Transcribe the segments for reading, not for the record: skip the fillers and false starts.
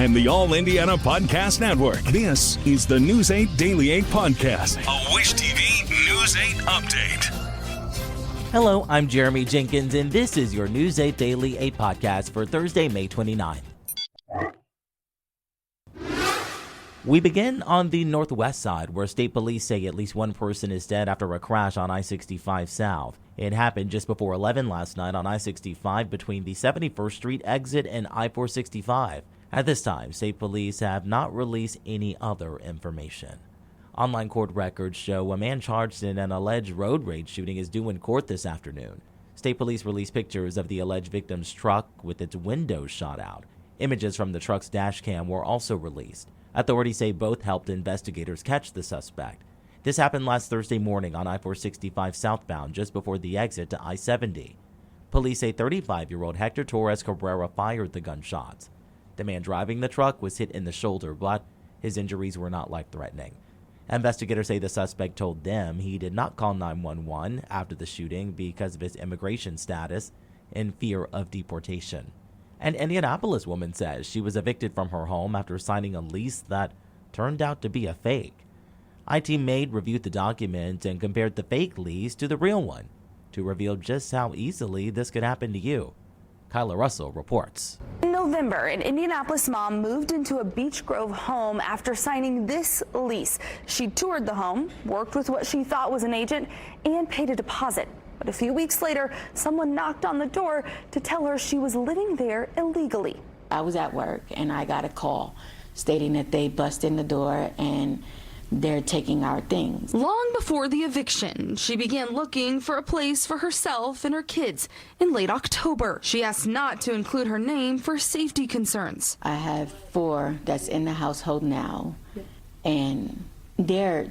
and the All Indiana Podcast Network. This is the News 8 Daily 8 Podcast, a Wish TV News 8 update. Hello, I'm Jeremy Jenkins, and this is your News 8 Daily 8 Podcast for Thursday, May 29th. We begin on the northwest side, where state police say at least one person is dead after a crash on I-65 South. It happened just before 11 last night on I-65 between the 71st Street exit and I-465. At this time, state police have not released any other information. Online court records show a man charged in an alleged road rage shooting is due in court this afternoon. State police released pictures of the alleged victim's truck with its windows shot out. Images from the truck's dash cam were also released. Authorities say both helped investigators catch the suspect. This happened last Thursday morning on I-465 southbound, just before the exit to I-70. Police say 35-year-old Hector Torres Cabrera fired the gunshots. The man driving the truck was hit in the shoulder, but his injuries were not life-threatening. Investigators say the suspect told them he did not call 911 after the shooting because of his immigration status and fear of deportation. An Indianapolis woman says she was evicted from her home after signing a lease that turned out to be a fake. IT Maid reviewed the document and compared the fake lease to the real one to reveal just how easily this could happen to you. Kyla Russell reports. In November, an Indianapolis mom moved into a Beech Grove home after signing this lease. She toured the home, worked with what she thought was an agent, and paid a deposit. But a few weeks later, someone knocked on the door to tell her she was living there illegally. I was at work and I got a call stating that they bust in the door and they're taking our things. Long before the eviction, she began looking for a place for herself and her kids in late October. She asked not to include her name for safety concerns. I have 4 that's in the household now, and they're,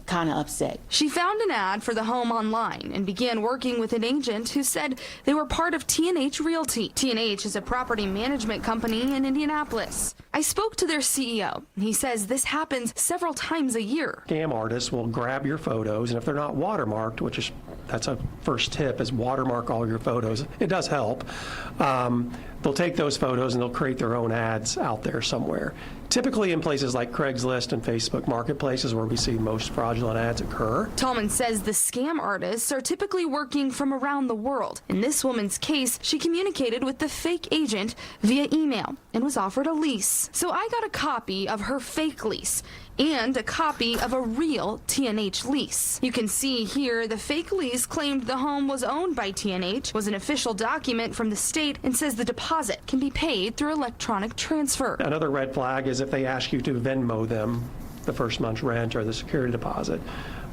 kind of upset. She found an ad for the home online and began working with an agent who said they were part of T&H Realty. T&H is a property management company in Indianapolis. I spoke to their CEO. He says this happens several times a year. Scam artists will grab your photos, and if they're not watermarked, that's a first tip, is watermark all your photos. It does help. They'll take those photos and they'll create their own ads out there somewhere. Typically in places like Craigslist and Facebook marketplaces where we see most fraudulent ads occur. Tallman says the scam artists are typically working from around the world. In this woman's case, she communicated with the fake agent via email and was offered a lease. So I got a copy of her fake lease and a copy of a real T&H lease. You can see here the fake lease claimed the home was owned by T&H, was an official document from the state, and says the deposit can be paid through electronic transfer. Another red flag is if they ask you to Venmo them the first month's rent or the security deposit.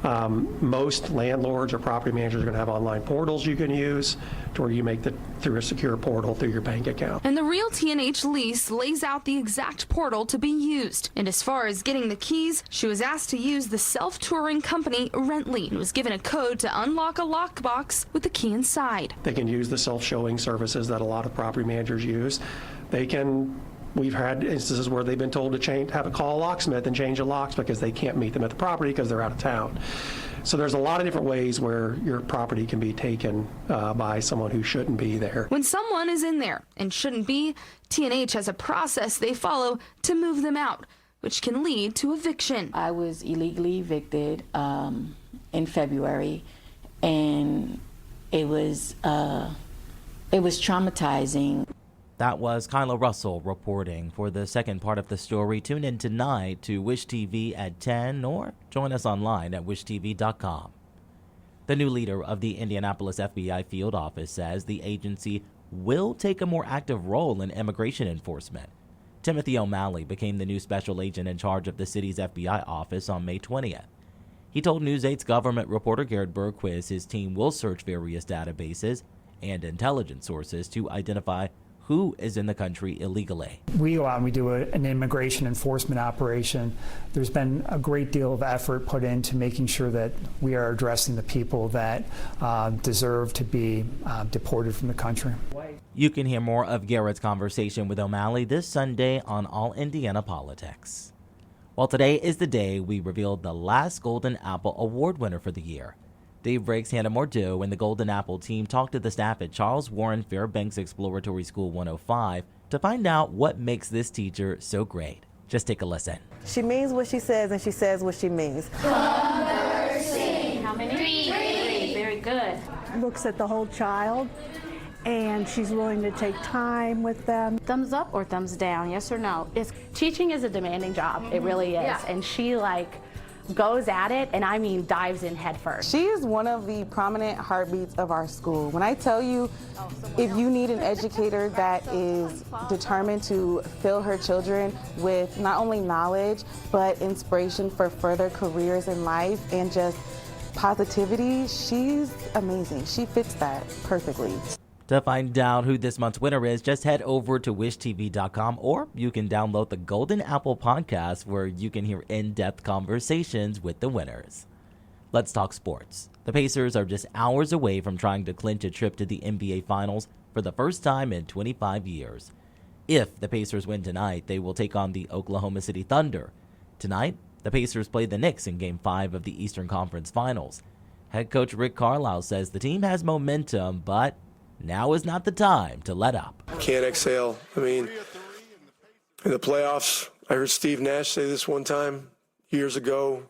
Most landlords or property managers are going to have online portals you can use to where you make through a secure portal through your bank account. And the real T&H lease lays out the exact portal to be used. And as far as getting the keys, she was asked to use the self-touring company Rently and was given a code to unlock a lockbox with the key inside. They can use the self-showing services that a lot of property managers use. We've had instances where they've been told to have a call a locksmith and change the locks because they can't meet them at the property because they're out of town. So there's a lot of different ways where your property can be taken by someone who shouldn't be there. When someone is in there and shouldn't be, T&H has a process they follow to move them out, which can lead to eviction. I was illegally evicted in February, and it was traumatizing. That was Kyla Russell reporting. For the second part of the story, tune in tonight to Wish TV at 10 or join us online at wishtv.com. The new leader of the Indianapolis FBI field office says the agency will take a more active role in immigration enforcement. Timothy O'Malley became the new special agent in charge of the city's FBI office on May 20th. He told News 8's government reporter Garrett Bergquist his team will search various databases and intelligence sources to identify who is in the country illegally. We go out and we do an immigration enforcement operation. There's been a great deal of effort put into making sure that we are addressing the people that deserve to be deported from the country. You can hear more of Garrett's conversation with O'Malley this Sunday on All Indiana Politics. Well, today is the day we revealed the last Golden Apple Award winner for the year. Dave Briggs, Hannah Mordew, and the Golden Apple team talked to the staff at Charles Warren Fairbanks Exploratory School 105 to find out what makes this teacher so great. Just take a listen. She means what she says, and she says what she means. How many? Three. Very good. Looks at the whole child, and she's willing to take time with them. Thumbs up or thumbs down, yes or no? Teaching is a demanding job. It really is. Yeah. And she goes at it, and I mean dives in head first. She is one of the prominent heartbeats of our school. When I tell you, if you need an educator that is determined to fill her children with not only knowledge, but inspiration for further careers in life and just positivity, she's amazing. She fits that perfectly. To find out who this month's winner is, just head over to wishtv.com, or you can download the Golden Apple podcast where you can hear in-depth conversations with the winners. Let's talk sports. The Pacers are just hours away from trying to clinch a trip to the NBA Finals for the first time in 25 years. If the Pacers win tonight, they will take on the Oklahoma City Thunder. Tonight, the Pacers play the Knicks in Game 5 of the Eastern Conference Finals. Head coach Rick Carlisle says the team has momentum, but now is not the time to let up. Can't exhale. I mean, in the playoffs, I heard Steve Nash say this one time years ago.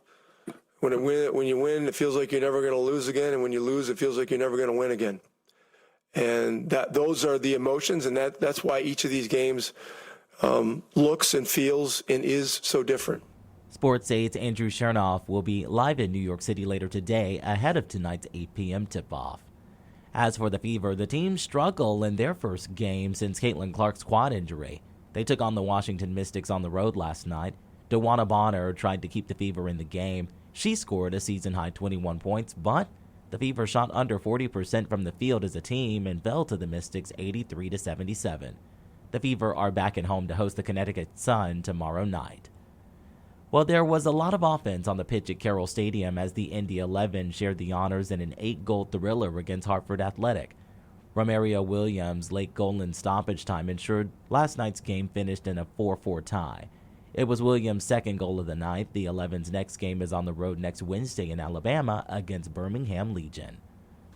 When you win, it feels like you're never going to lose again, and when you lose, it feels like you're never going to win again. And those are the emotions, and that's why each of these games looks and feels and is so different. Sports 8's Andrew Chernoff will be live in New York City later today ahead of tonight's 8 p.m. tip-off. As for the Fever, the team struggled in their first game since Caitlin Clark's quad injury. They took on the Washington Mystics on the road last night. DeWanna Bonner tried to keep the Fever in the game. She scored a season-high 21 points, but the Fever shot under 40% from the field as a team and fell to the Mystics 83-77. The Fever are back at home to host the Connecticut Sun tomorrow night. Well, there was a lot of offense on the pitch at Carroll Stadium as the Indy 11 shared the honors in an 8-goal thriller against Hartford Athletic. Romario Williams' late goal in stoppage time ensured last night's game finished in a 4-4 tie. It was Williams' second goal of the night. The 11's next game is on the road next Wednesday in Alabama against Birmingham Legion.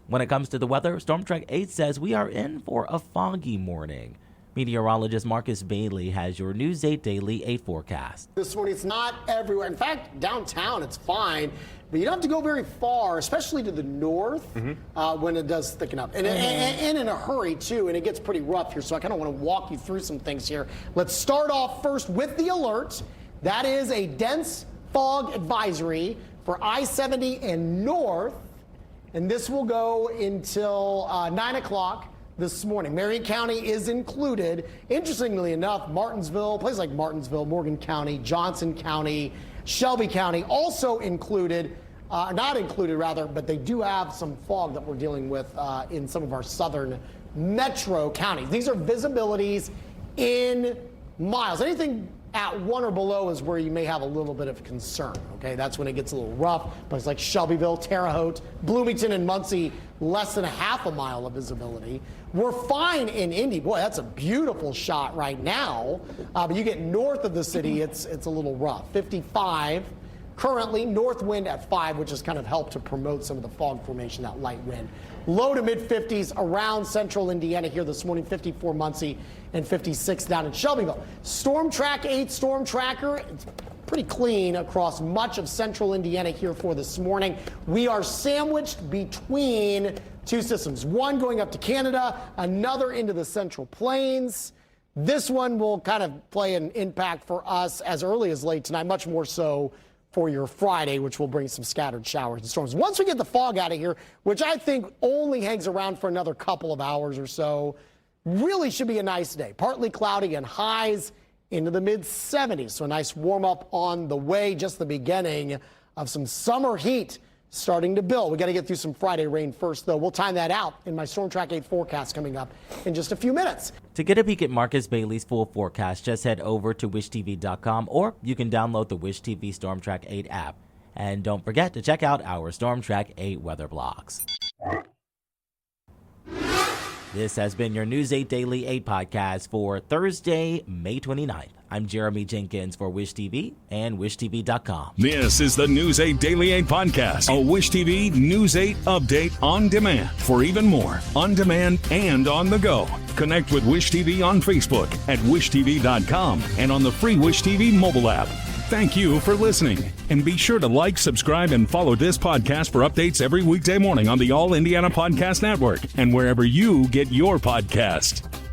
When it comes to the weather, Storm Track 8 says we are in for a foggy morning. Meteorologist Marcus Bailey has your News 8 Daily 8 forecast. This morning, it's not everywhere. In fact, downtown, it's fine. But you don't have to go very far, especially to the north, when it does thicken up. And in a hurry, too, and it gets pretty rough here. So I kind of want to walk you through some things here. Let's start off first with the alert. That is a dense fog advisory for I-70 and north. And this will go until 9 o'clock. This morning. Marion County is included. Interestingly enough, Martinsville, places like Martinsville, Morgan County, Johnson County, Shelby County also included, not included rather, but they do have some fog that we're dealing with in some of our southern metro counties. These are visibilities in miles. Anything at 1 or below is where you may have a little bit of concern, okay? That's when it gets a little rough. Places like Shelbyville, Terre Haute, Bloomington, and Muncie, less than a half a mile of visibility. We're fine in Indy. Boy, that's a beautiful shot right now. But you get north of the city, it's a little rough. 55 currently, north wind at 5, which has kind of helped to promote some of the fog formation, that light wind. Low to mid-50s around central Indiana here this morning, 54 Muncie and 56 down in Shelbyville. Storm Track 8 Storm Tracker, it's pretty clean across much of central Indiana here for this morning. We are sandwiched between two systems, one going up to Canada, another into the Central Plains. This one will kind of play an impact for us as early as late tonight, much more so for your Friday, which will bring some scattered showers and storms. Once we get the fog out of here, which I think only hangs around for another couple of hours or so, really should be a nice day. Partly cloudy and highs into the mid-70s. So a nice warm-up on the way, just the beginning of some summer heat starting to build. We got to get through some Friday rain first, though. We'll time that out in my Storm Track 8 forecast coming up in just a few minutes. To get a peek at Marcus Bailey's full forecast, just head over to wishtv.com, or you can download the Wish TV Storm Track 8 app. And don't forget to check out our Storm Track 8 weather blogs. This has been your News 8 Daily 8 podcast for Thursday, May 29th. I'm Jeremy Jenkins for Wish TV and WishTV.com. This is the News 8 Daily 8 podcast, a Wish TV News 8 update on demand. For even more, on demand and on the go, connect with Wish TV on Facebook at WishTV.com and on the free Wish TV mobile app. Thank you for listening. And be sure to like, subscribe, and follow this podcast for updates every weekday morning on the All Indiana Podcast Network and wherever you get your podcast.